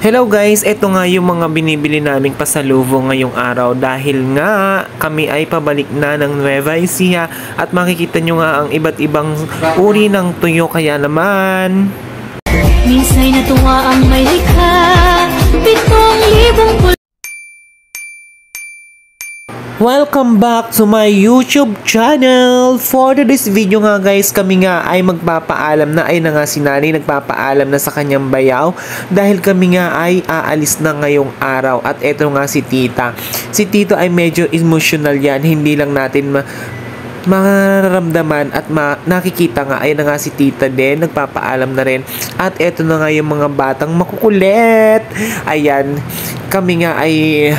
Hello guys, ito nga yung mga binibili naming pasalubong ngayong araw dahil nga kami ay pabalik na ng Nueva Ecija at makikita nyo nga ang iba't ibang uri ng tuyo kaya naman. Minsa'y natuwa ang may likha, 7,000 Welcome back to my YouTube channel. For this video nga guys, kami nga ay magpapaalam na ay na nga si Nani nagpapaalam na sa kanyang bayaw dahil kami nga ay aalis na ngayong araw. At eto nga si Tita. Si Tito ay medyo emotional yan, hindi lang natin mararamdaman at nakikita nga ay na nga si Tita din nagpapaalam na rin. At eto na nga yung mga batang makukulit. Ayan, kami nga ay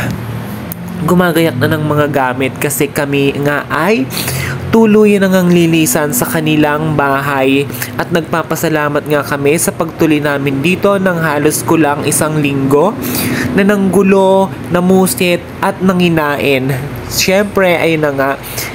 gumagayak na ng mga gamit kasi kami nga ay tuluyan na ngang lilisan sa kanilang bahay at nagpapasalamat nga kami sa pagtuloy namin dito ng halos kulang 1 linggo na nanggulo, namusit at nanginain. Siyempre ay na nga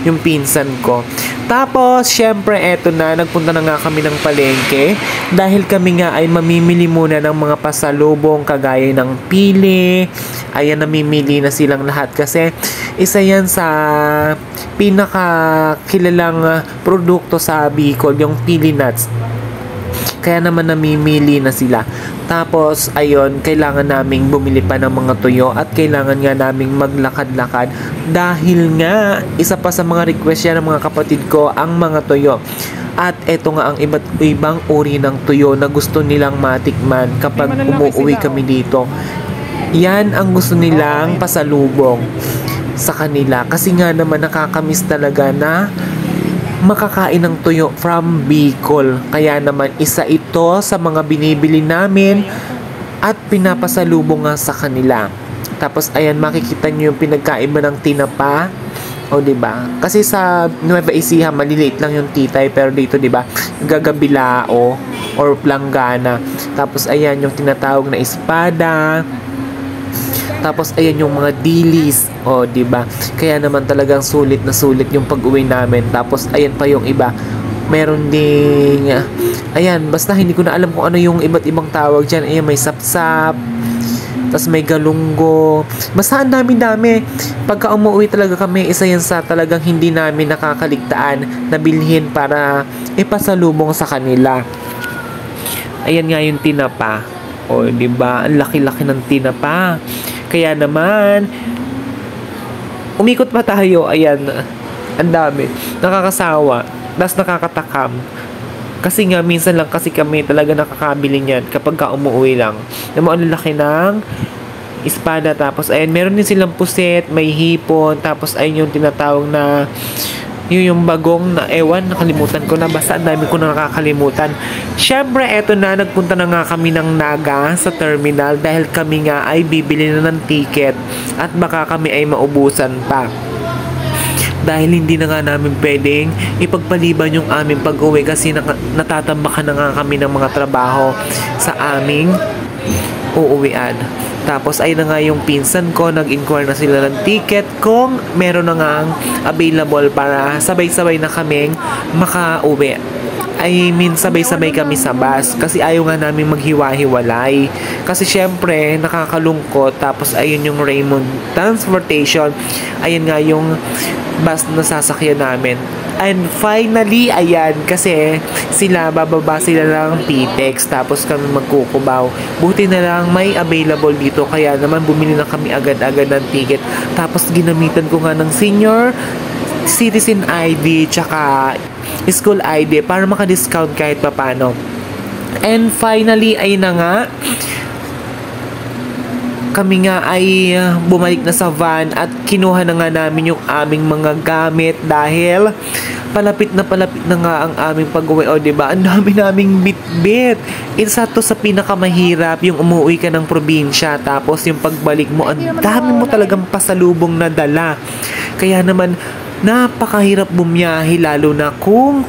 yung pinsan ko. Tapos, syempre, eto na, nagpunta na nga kami ng palengke dahil kami nga ay mamimili muna ng mga pasalubong kagaya ng pili. Ayan, namimili na silang lahat kasi isa yan sa pinakakilalang produkto sa Bicol, yung pili nuts. Kaya naman namimili na sila. Tapos, ayun, kailangan naming bumili pa ng mga tuyo at kailangan nga naming maglakad-lakad dahil nga, isa pa sa mga request yan ng mga kapatid ko, ang mga tuyo. At eto nga ang iba't ibang uri ng tuyo na gusto nilang matikman kapag umuwi kami dito. Yan ang gusto nilang pasalubong sa kanila. Kasi nga naman nakakamiss talaga na makakain ng tuyo from Bicol. Kaya naman isa ito sa mga binibili namin at pinapasalubong nga sa kanila. Tapos ayan, makikita niyo yung pinagkaiba ng tinapa. O diba? Kasi sa Nueva Ecija maliliit lang yung titay, pero dito diba gagabilao or planggana. Tapos ayan yung tinatawag na espada. Tapos ayan yung mga dilis. O, di ba? Kaya naman talagang sulit na sulit yung pag-uwi namin. Tapos ayan pa yung iba. Meron ding ayan, basta hindi ko na alam kung ano yung iba't ibang tawag diyan. Ayan, may sapsap. Tapos may galunggo. Basta ang dami-dami. Pagka umuwi talaga kami, isa yan sa talagang hindi namin nakakaligtaan na bilhin para ipasalubong sa kanila. Ayan nga yung tinapa. O, di ba? Ang laki-laki ng tinapa. Kaya naman, umikot pa tayo. Ayan, ang dami. Nakakasawa. Tapos nakakatakam. Kasi nga, minsan lang kasi kami talaga nakakabili niyan kapag ka umuwi lang. Naman, ang laki ng espada. Tapos, ayan, meron din silang puset, may hipon. Tapos, ayun yung tinatawag na yung bagong na ewan, nakalimutan ko na. Basta ang dami ko na nakakalimutan. Syempre, eto na, nagpunta na nga kami ng Naga sa terminal dahil kami nga ay bibili na ng ticket at baka kami ay maubusan pa. Dahil hindi na nga namin pwedeng ipagpaliban yung aming pag-uwi kasi natatambakan na nga kami ng mga trabaho sa aming uuwian. Tapos ay na nga yung pinsan ko, nag-inquire na sila ng ticket kung meron na nga available para sabay-sabay na kaming makauwi. I mean, sabay-sabay kami sa bus kasi ayaw nga namin maghiwa-hiwalay. Kasi syempre, nakakalungkot. Tapos ayun yung Raymond Transportation. Ayun nga yung bus na sasakyan namin. And finally, ayan, kasi bababa sila ng PTEX, tapos kami magkukubaw. Buti na lang may available dito, kaya naman bumili na kami agad-agad ng ticket. Tapos ginamitan ko nga ng senior citizen ID tsaka school ID para maka-discount kahit papano. And finally, ay na nga, kami nga ay bumalik na sa van at kinuha na nga namin yung aming mga gamit dahil palapit na nga ang aming pag-uwi. O, diba? Ang dami naming bit-bit. Isa to sa pinakamahirap, yung umuwi ka ng probinsya tapos yung pagbalik mo, ang dami mo talagang pasalubong na dala. Kaya naman, napakahirap bumiyahe lalo na kung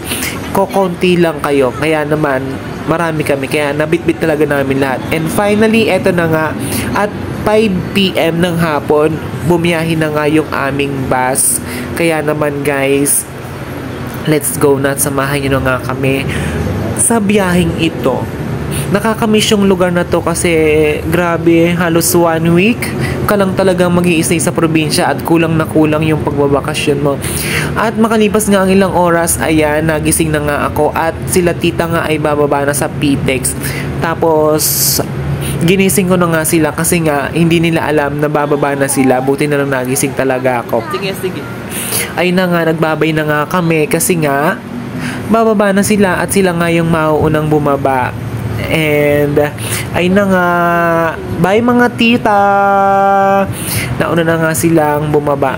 kokonti lang kayo. Kaya naman, marami kami. Kaya nabit-bit talaga namin lahat. And finally, eto na nga. At 5 PM ng hapon, bumiyahe na nga yung aming bus. Kaya naman guys, let's go na. Samahan nyo na nga kami sa biyaheng ito. nakakamiss yung lugar na to kasi grabe, halos 1 week ka lang talagang mag-i-stay sa probinsya at kulang na kulang yung pagbabakasyon mo. At makalipas nga ang ilang oras, ayan, nagising na nga ako at sila tita nga ay bababa na sa PTEX. Tapos ginising ko na nga sila kasi nga hindi nila alam na bababa na sila. Buti na lang nagising talaga ako. Sige. Ay na nga, nagbabay na nga kami kasi nga bababa na sila at sila nga yung mauunang bumaba. And ay na nga, bye mga tita. Nauna na nga silang bumaba.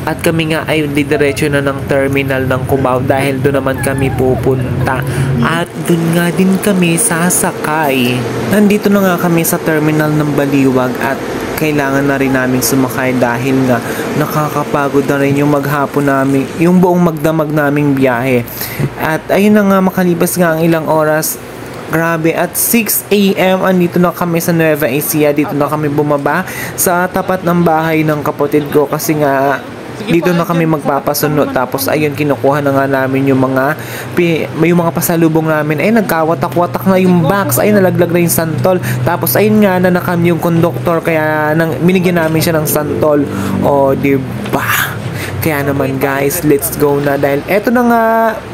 At kami nga ay didiretso na ng terminal ng Cubao dahil doon naman kami pupunta. At doon nga din kami sasakay. Nandito na nga kami sa terminal ng Baliwag at kailangan na rin naming sumakay dahil nga nakakapagod na rin yung maghapon namin, yung buong magdamag naming biyahe. At ayun na nga, makalipas nga ang ilang oras, grabe, at 6 AM andito na kami sa Nueva Ecija. Dito na kami bumaba sa tapat ng bahay ng kapatid ko kasi nga dito na kami magpapasunod. Tapos ayun, kinukuha na nga namin yung mga pasalubong namin. Ay, nagkawatak-watak na yung box. Ay, nalaglag na yung santol. Tapos ayun nga, nanakam yung conductor kaya binigyan namin siya ng santol. O, diba? Kaya naman guys, let's go na dahil eto na nga,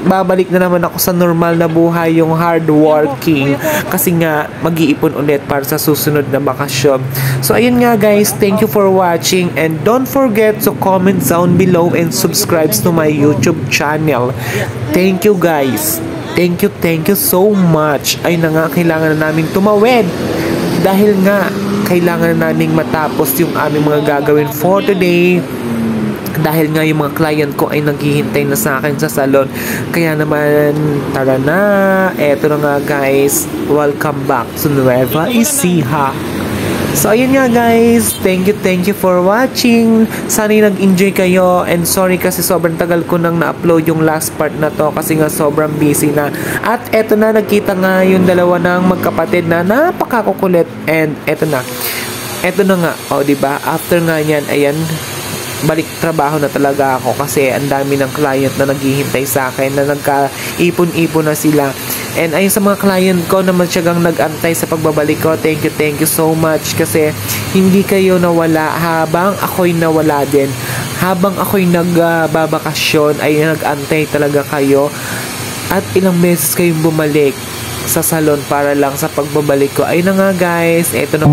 babalik na naman ako sa normal na buhay, yung hard working kasi nga mag-iipon ulit para sa susunod na bakasyon. So ayun nga guys, thank you for watching and don't forget to comment down below and subscribe to my YouTube channel. Thank you guys. Thank you so much. Ay na nga, kailangan na namin tumawid dahil nga kailangan na naming matapos yung aming mga gagawin for today. Dahil nga yung mga client ko ay naghihintay na sa akin sa salon. Kaya naman, tara na. Eto na nga guys. Welcome back to Nueva Ecija. So ayun nga guys. Thank you for watching. Sana'y nag-enjoy kayo. And sorry kasi sobrang tagal ko nang na-upload yung last part na to. Kasi nga sobrang busy na. At eto na, nagkita nga yung dalawa ng magkapatid na napakakukulit. And eto na. Eto na nga. O diba? After nga yan, ayan, balik trabaho na talaga ako kasi ang dami ng client na naghihintay sa akin na nagka-ipon-ipon na sila. And ayun sa mga client ko na matyagang nag-antay sa pagbabalik ko, thank you so much kasi hindi kayo nawala habang ako'y nawala din. Habang ako'y nagbabakasyon ay nag-antay talaga kayo at ilang beses kayong bumalik sa salon para lang sa pagbabalik ko. Ayun na nga guys, eto na.